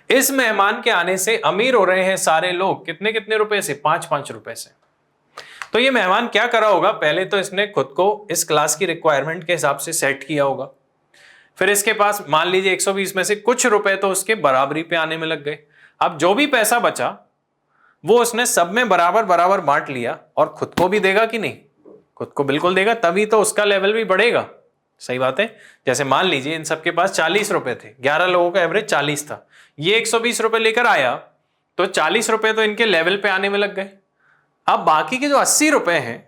इस मेहमान के आने से अमीर हो रहे हैं सारे लोग। कितने कितने रुपए से? 5-5 रुपए से। तो ये मेहमान क्या करा होगा? पहले तो इसने खुद को इस क्लास की रिक्वायरमेंट के हिसाब से सेट किया होगा, फिर इसके पास मान लीजिए 120 में से कुछ रुपए तो उसके बराबरी पे आने में लग गए। अब जो भी पैसा बचा वो उसने सब में बराबर बराबर बांट लिया, और खुद को भी देगा कि नहीं? खुद को बिल्कुल देगा, तभी तो उसका लेवल भी बढ़ेगा। सही बात है। जैसे मान लीजिए इन सबके पास 40 रुपए थे, 11 लोगों का एवरेज 40 था, ये 120 रुपए लेकर आया तो 40 रुपए तो इनके लेवल पे आने में लग गए। अब बाकी के जो 80 रुपए हैं,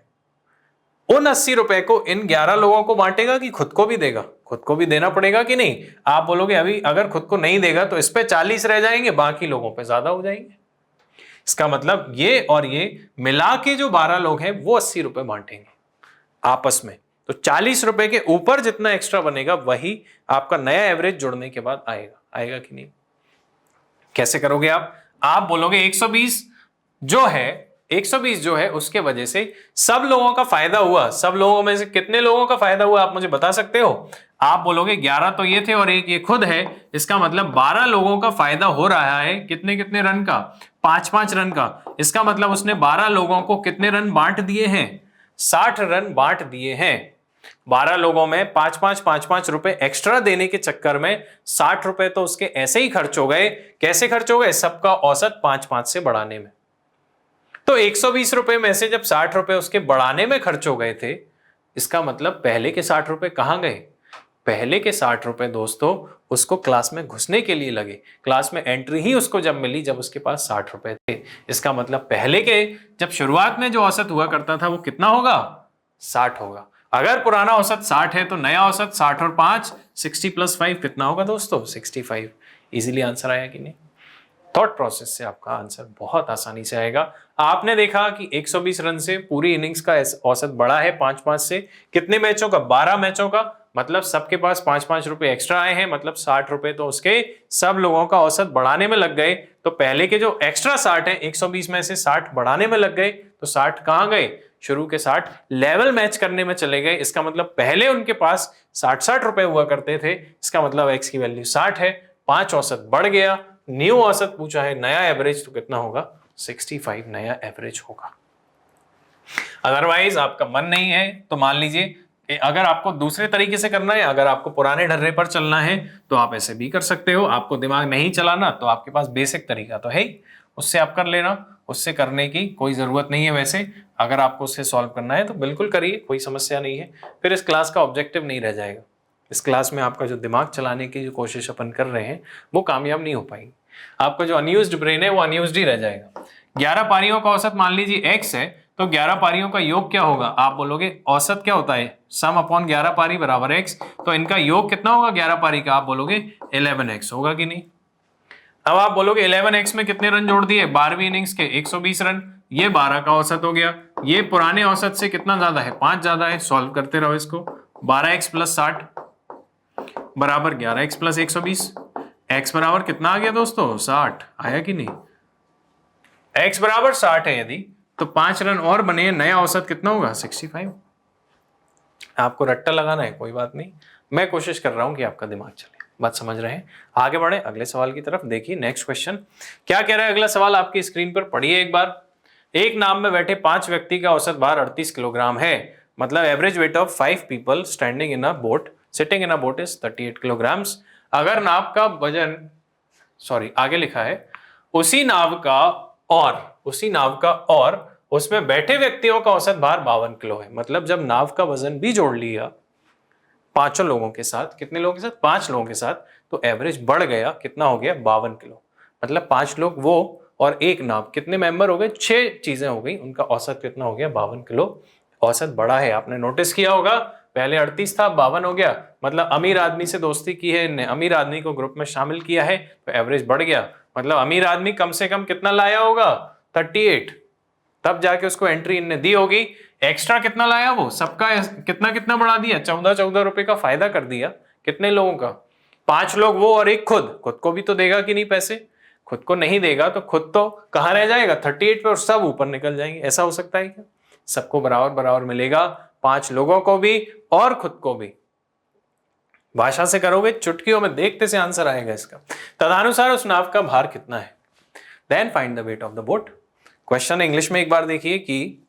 उन 80 रुपए को इन 11 लोगों को बांटेगा कि खुद को भी देगा? खुद को भी देना पड़ेगा कि नहीं? आप बोलोगे अभी अगर खुद को नहीं देगा तो इस पे 40 रह जाएंगे, बाकी लोगों पे ज्यादा हो जाएंगे। इसका मतलब ये और ये मिला के जो 12 लोग हैं वो 80 रुपए बांटेंगे आपस में, तो 40 रुपए के ऊपर जितना एक्स्ट्रा बनेगा वही आपका नया एवरेज जुड़ने के बाद आएगा कि नहीं? कैसे करोगे आप बोलोगे 120 जो है उसके वजह से सब लोगों का फायदा हुआ। सब लोगों में से कितने लोगों का फायदा हुआ आप मुझे बता सकते हो? आप बोलोगे 11 तो ये थे और एक ये खुद है, इसका मतलब 12 लोगों का फायदा हो रहा है। कितने कितने रन का? 5-5 रन का। इसका मतलब उसने 12 लोगों को कितने रन बांट दिए हैं? 60 रन बांट दिए हैं। 12 लोगों में 5-5 रुपए एक्स्ट्रा देने के चक्कर में 60 रुपए तो उसके ऐसे ही खर्च हो गए। कैसे खर्च हो गए? सबका औसत 5-5 से बढ़ाने में। तो 120 रुपए में से जब 60 रुपए उसके बढ़ाने में खर्च हो गए थे, इसका मतलब पहले के 60 रुपए कहां गए? पहले के 60 रुपए दोस्तों उसको क्लास में घुसने के लिए लगे। क्लास में एंट्री ही उसको जब मिली जब उसके पास 60 रुपए थे। इसका मतलब पहले के जब शुरुआत में जो औसत हुआ करता था वो कितना होगा? 60 होगा। अगर पुराना औसत 60 है तो नया औसत 60 और 5 60 + 5 कितना होगा दोस्तों? 65। इजीली आंसर आया कि नहीं? थॉट प्रोसेस से आपका आंसर बहुत आसानी से आएगा। आपने देखा कि 120 रन से पूरी इनिंग्स का औसत बढ़ा है 5-5 से। कितने मैचों का? 12 मैचों का। मतलब सबके पास 5-5 रुपए एक्स्ट्रा आए हैं, मतलब 60 रुपए तो उसके सब लोगों का औसत बढ़ाने में लग गए। तो पहले के जो एक्स्ट्रा 60 है, 120 में से 60 बढ़ाने में लग गए, तो 60 कहां गए? शुरू के 60 लेवल मैच करने में चले गए। इसका मतलब पहले उनके पास 60-60 रुपए हुआ करते थे। इसका मतलब एक्स की वैल्यू 60 है, 5 औसत बढ़ गया। न्यू औसत पूछा है, नया एवरेज तो कितना होगा? 65 नया एवरेज होगा। अदरवाइज आपका मन नहीं है तो मान लीजिए अगर आपको दूसरे तरीके से करना है, अगर आपको पुराने ढर्रे पर चलना है तो आप ऐसे भी कर सकते हो। आपको दिमाग नहीं चलाना तो आपके पास बेसिक तरीका तो है ही, उससे आप कर लेना। उससे करने की कोई जरूरत नहीं है। वैसे अगर आपको उससे सॉल्व करना है तो बिल्कुल करिए, कोई समस्या नहीं है। फिर इस क्लास का ऑब्जेक्टिव नहीं रह जाएगा। इस क्लास में आपका जो दिमाग चलाने की जो कोशिश अपन कर रहे हैं वो कामयाब नहीं हो पाएगी। आपका जो अनयूज्ड ब्रेन है वो अनयूज्ड ही रह जाएगा। 11 पारियों का औसत मान लीजिए x है, तो 11 पारियों का योग क्या होगा? आप बोलोगे औसत क्या होता है? सम अपॉन 11 पारी बराबर x। तो इनका योग कितना होगा 11 पारी का? आप बोलोगे 11x होगा कि नहीं? अब आप बोलोगे 11x में कितने रन जोड़ दिए? 12वीं इनिंग्स के 120 रन। ये 12 का औसत हो गया। ये पुराने औसत से कितना ज्यादा है? 5 ज्यादा है। सॉल्व करते रहो इसको। 12x + 60 बराबर 11x + 120। x बराबर कितना आ गया दोस्तों? 60 आया कि नहीं? x बराबर 60 है यदि, तो 5 रन और बने, नया औसत कितना होगा? 65। आपको रट्टा लगाना है, कोई बात नहीं, मैं कोशिश कर रहा हूं कि आपका दिमाग चले। बात समझ रहे हैं? आगे बढ़े अगले सवाल की तरफ। देखिए नेक्स्ट क्वेश्चन क्या कह रहा है। अगला सवाल आपकी स्क्रीन पर पढ़िए एक बार। एक नाव में बैठे 5 व्यक्ति का औसत भार 38 किलोग्राम है। मतलब average weight of 5 people standing in a boat sitting in a boat is 38 kilograms. अगर नाव का वजन, सॉरी आगे लिखा है उसी नाव का और उसमें बैठे व्यक्तियों का औसत भार 52 किलो है। मतलब जब नाव का वजन भी जोड़ लिया 5 लोगों के साथ, कितने लोगों के साथ? 5 लोगों के साथ, तो एवरेज बढ़ गया, कितना हो गया? 52 किलो। मतलब 5 लोग वो और एक नाव, कितने मेंबर हो गए? 6 चीजें हो गई, उनका औसत कितना हो गया? 52 किलो औसत बढ़ा है। आपने नोटिस किया होगा पहले 38 था, 52 हो गया। मतलब अमीर आदमी से दोस्ती की है इनने, अमीर आदमी को ग्रुप में शामिल किया है, तो एवरेज बढ़ गया। मतलब अमीर आदमी कम से कम कितना लाया होगा? 38, तब जाके उसको एंट्री इनने दी होगी। एक्स्ट्रा कितना लाया वो? सबका कितना कितना बढ़ा दिया? 14 रुपए का फायदा कर दिया। कितने लोगों का? 5 लोग वो और एक खुद को भी तो देगा कि नहीं पैसे? खुद को नहीं देगा तो खुद तो कहां रह जाएगा? 38 पे और सब ऊपर निकल जाएंगे। ऐसा हो सकता है क्या? सबको बराबर बराबर मिलेगा, 5 लोगों को भी और खुद को भी। भाषा से करोगे, चुटकियों में देखते से आंसर आएगा इसका। तदनुसार उस नाव का भार कितना है? Then find the weight of the boat. Question English में एक बार देखिए कि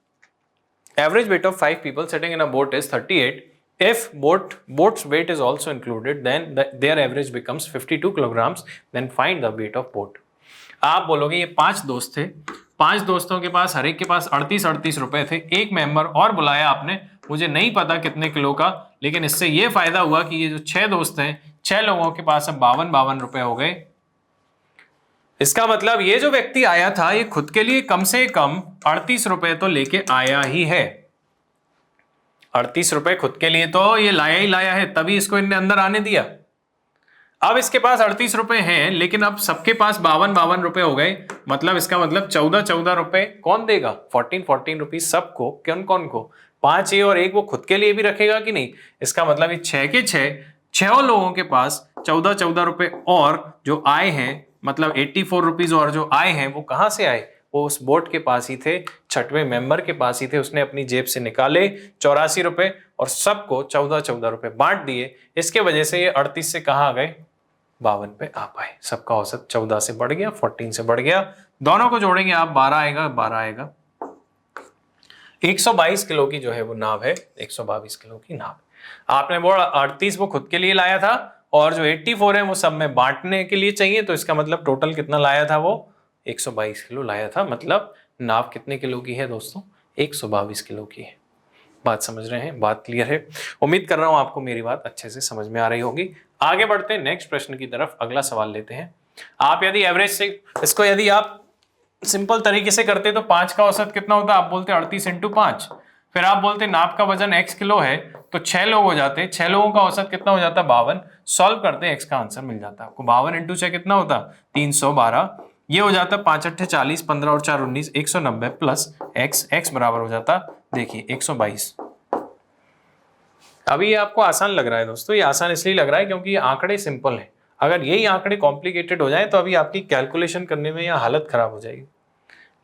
average weight of 5 people sitting in a boat is 38। If boat's weight is also included, then their average becomes 52 kilograms. Then find the weight of boat. आप बोलोगे ये 5 दोस्त थे, 5 दोस्तों के पास हर एक के पास 38 रुपए थे। एक मेंबर और बुलाया आपने, मुझे नहीं पता कितने किलो का, लेकिन इससे ये फायदा हुआ कि ये जो 6 दोस्त हैं, 6 लोगों के पास अब 52 रुपए हो गए। इसका मतलब ये जो व्यक्ति आया था ये खुद के लिए कम से कम 38 रुपए तो लेके आया ही है। 38 रुपए खुद के लिए तो ये लाया ही लाया है, तभी इसको इनने अंदर आने दिया। अब इसके पास 38 रुपए हैं, लेकिन अब सबके पास 52 रुपए हो गए। मतलब इसका मतलब 14 रुपए कौन देगा? 14 रुपीज सबको। कौन कौन को? 5 ये और एक वो खुद के लिए भी रखेगा कि नहीं? इसका मतलब ये 6 के 6 लोगों के पास 14 रुपए और जो आए हैं, मतलब 84 रुपीज और जो आए हैं वो कहां से आए? वो उस बोट के पास ही थे, 6वें मेंबर के पास ही थे। उसने अपनी जेब से निकाले 84 रुपए और सबको 14-14 रुपए बांट दिए। इसके वजह से ये 38 से कहाँ आ गए, 52 पे आ पाए। सबका औसत 14 से बढ़ गया, 14 से बढ़ गया। दोनों को जोड़ेंगे आप, 12 आएगा, 12 आएगा। 122 किलो की जो है वो नाव है, 122 किलो की नाव। आपने बोला 38 वो खुद के लिए लाया था और जो 84 है वो सब में बांटने के लिए चाहिए, तो इसका मतलब टोटल कितना लाया था वो, 122 किलो लाया था। मतलब नाव कितने किलो की है दोस्तों, 122 किलो की है। बात समझ रहे हैं, बात क्लियर है। उम्मीद कर रहा हूं आपको मेरी बात अच्छे से समझ में आ रही होगी। आगे बढ़ते हैं नेक्स्ट प्रश्न की तरफ। अगला सवाल लेते हैं। आप यदि एवरेज से इसको यदि आप सिंपल तरीके से करते तो 5 का औसत कितना होता, आप बोलते 38 इंटू 5, फिर आप बोलते नाव का वजन x किलो है तो 6 लोग हो जाते, 6 लोगों का औसत कितना हो जाता, 52। सॉल्व करते x का आंसर मिल जाता आपको। 52 इंटू 6 कितना होता, 312। ये हो जाता 5 अट्ठे 40, 15 और 4 19, 190 प्लस x बराबर हो जाता, देखिए 122। अभी ये आपको आसान लग रहा है दोस्तों, ये आसान इसलिए लग रहा है क्योंकि ये आंकड़े सिंपल है। अगर यही आंकड़े कॉम्प्लिकेटेड हो जाए तो अभी आपकी कैलकुलेशन करने में यह हालत खराब हो जाएगी।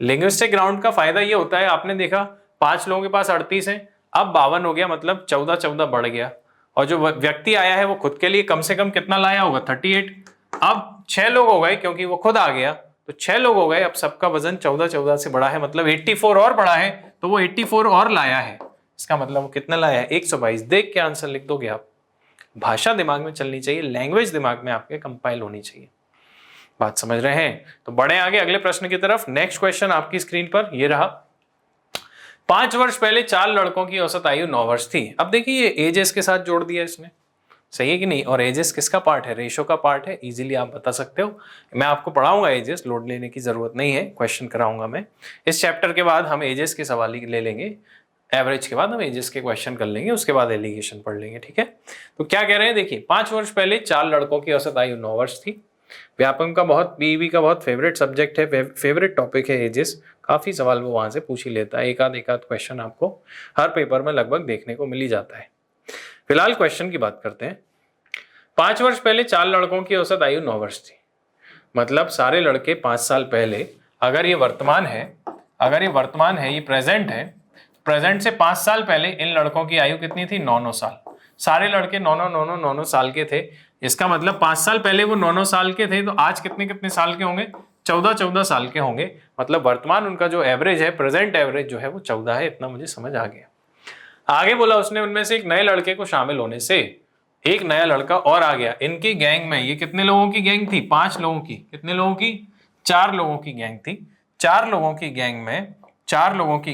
लिंग्विस्टिक ग्राउंड का फायदा ये होता है, आपने देखा 5 लोगों के पास 38 है, अब 52 हो गया, मतलब 14-14 बढ़ गया। और जो व्यक्ति आया है वो खुद के लिए कम से कम कितना लाया होगा, 38। अब 6 लोग हो गए क्योंकि वो खुद आ गया, तो 6 लोग हो गए। अब सबका वजन 14-14 से बड़ा है, मतलब 84 और बड़ा है, तो वो 84 और लाया है। इसका मतलब वो कितना लाया है, 122। देख के आंसर लिख दोगे आप। भाषा दिमाग में चलनी चाहिए, लैंग्वेज दिमाग में आपके कंपाइल होनी चाहिए। बात समझ रहे हैं, तो बढ़े आगे अगले प्रश्न की तरफ। नेक्स्ट क्वेश्चन आपकी स्क्रीन पर ये रहा। 5 वर्ष पहले 4 लड़कों की औसत आयु 9 वर्ष थी। अब देखिए ये एजेस के साथ जोड़ दिया इसने, सही है कि नहीं। और एजेस किसका पार्ट है, रेशो का पार्ट है, इजीली आप बता सकते हो। मैं आपको पढ़ाऊंगा एजेस, लोड लेने की जरूरत नहीं है, क्वेश्चन कराऊंगा मैं। इस चैप्टर के बाद हम एजेस के सवाल ले लेंगे, एवरेज के बाद हम एजेस के क्वेश्चन कर लेंगे, उसके बाद एलिगेशन पढ़ लेंगे, ठीक है। तो क्या कह रहे हैं, देखिए 5 वर्ष पहले 4 लड़कों की औसत आयु 9 वर्ष थी। व्यापम का बहुत, बीईबी का बहुत फेवरेट सब्जेक्ट है, फेवरेट टॉपिक है एजेस। काफी सवाल वो वहां से पूछ ही लेता है, एक आध क्वेश्चन आपको हर पेपर में लगभग देखने को मिल ही जाता है। फिलहाल क्वेश्चन की बात करते हैं। 5 वर्ष पहले 4 लड़कों की औसत आयु 9 वर्ष थी, मतलब सारे लड़के 5 साल पहले, अगर ये वर्तमान है, ये प्रेजेंट है, प्रेजेंट से 5 साल पहले इन लड़कों की आयु कितनी थी, 9-9 साल। सारे लड़के 9-9 साल के थे। इसका मतलब 5 साल पहले वो 9-9 साल के थे, तो आज कितने साल के होंगे, 14-14 साल के होंगे। मतलब वर्तमान उनका जो एवरेज है, प्रेजेंट एवरेज जो है वो 14 है। इतना मुझे समझ आ गया। आगे बोला उसने, उनमें से एक नए लड़के को शामिल होने से एक नया लड़का और आ गया इनकी गैंग में। ये कितने लोगों की गैंग थी, 5 लोगों की। कितने लोगों की, 4 लोगों की गैंग थी। 4 लोगों की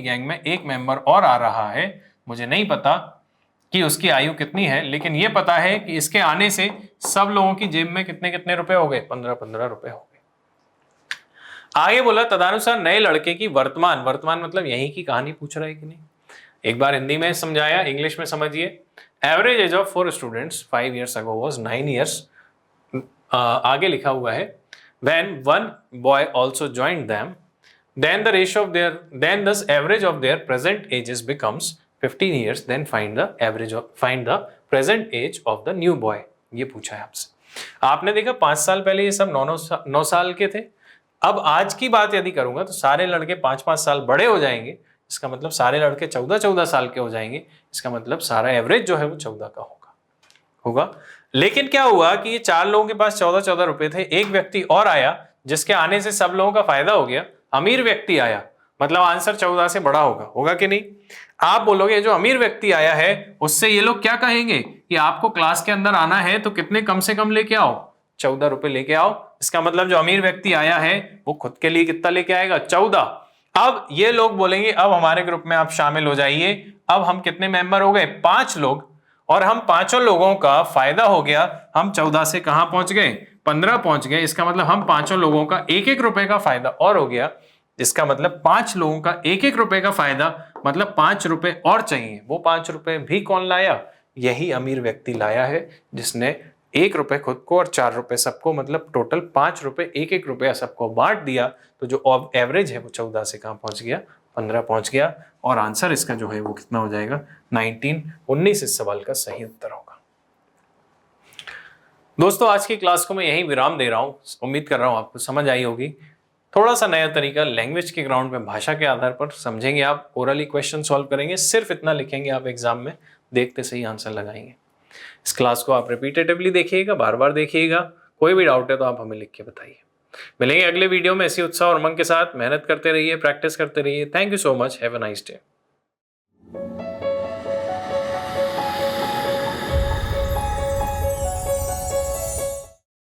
गैंग में एक मेंबर और आ रहा है। मुझे नहीं पता कि उसकी आयु कितनी है, लेकिन ये पता है कि इसके आने से सब लोगों की जेब में कितने रुपए हो गए, 15-15 रुपए हो गए। आगे बोला, तदनुसार नए लड़के की वर्तमान मतलब यही की कहानी पूछ रहा है कि नहीं। एक बार हिंदी में समझाया, इंग्लिश में समझिए। Average age of 4 students 5 years ago was 9 years। आगे लिखा हुआ है, when one boy also joined them, then the average of their present ages becomes 15 years, then find the present age of the new boy। ये पूछा है आपसे। आपने देखा 5 साल पहले ये सब 9 साल के थे। अब आज की बात यदि करूंगा तो सारे लड़के 5-5 साल बड़े हो जाएंगे। इसका मतलब सारे लड़के 14-14 साल के हो जाएंगे। इसका मतलब सारा एवरेज जो है वो 14 का होगा। लेकिन क्या हुआ कि ये 4 लोगों के पास 14-14 रुपए थे, एक व्यक्ति और आया जिसके आने से सब लोगों का फायदा हो गया। अमीर व्यक्ति आया, मतलब आंसर 14 से बड़ा होगा कि नहीं। आप बोलोगे जो अमीर व्यक्ति आया है उससे ये लोग क्या कहेंगे कि आपको क्लास के अंदर आना है तो कितने कम से कम लेके आओ, 14 रुपए लेके आओ। इसका मतलब जो अमीर व्यक्ति आया है वो खुद के लिए कितना लेके आएगा, 14। अब ये लोग बोलेंगे अब हमारे ग्रुप में आप शामिल हो जाइए। अब हम कितने मेंबर हो गए, 5 लोग, और हम 5 लोगों का फायदा हो गया। हम 14 से कहां पहुंच गए, 15 पहुंच गए। इसका मतलब हम 5 लोगों का 1-1 रुपए का फायदा और हो गया। इसका मतलब 5 लोगों का 1-1 रुपए का फायदा, मतलब 5 रुपए और चाहिए। वो 5 रुपए भी कौन लाया, यही अमीर व्यक्ति लाया है, जिसने 1 रुपए खुद को और 4 रुपए सबको, मतलब टोटल 5 रुपए 1-1 रुपया सबको बांट दिया। तो जो एवरेज है वो 14 से कहां पहुंच गया, 15 पहुंच गया। और आंसर इसका जो है वो कितना हो जाएगा, 19 इस सवाल का सही उत्तर होगा। दोस्तों आज की क्लास को मैं यही विराम दे रहा हूं। उम्मीद कर रहा हूं आपको समझ आई होगी। थोड़ा सा नया तरीका लैंग्वेज के ग्राउंड में भाषा के आधार पर समझेंगे आप। ओरली क्वेश्चन सॉल्व करेंगे, सिर्फ इतना लिखेंगे आप एग्जाम में, देखते से ही आंसर लगाएंगे। इस क्लास को आप रिपीटेटिवली देखिएगा, बार बार देखिएगा। कोई भी डाउट है तो आप हमें लिख के बताइए। मिलेंगे अगले वीडियो में। ऐसी उत्साह और उमंग के साथ मेहनत करते रहिए, प्रैक्टिस करते रहिए। Thank you so much. Have a nice day.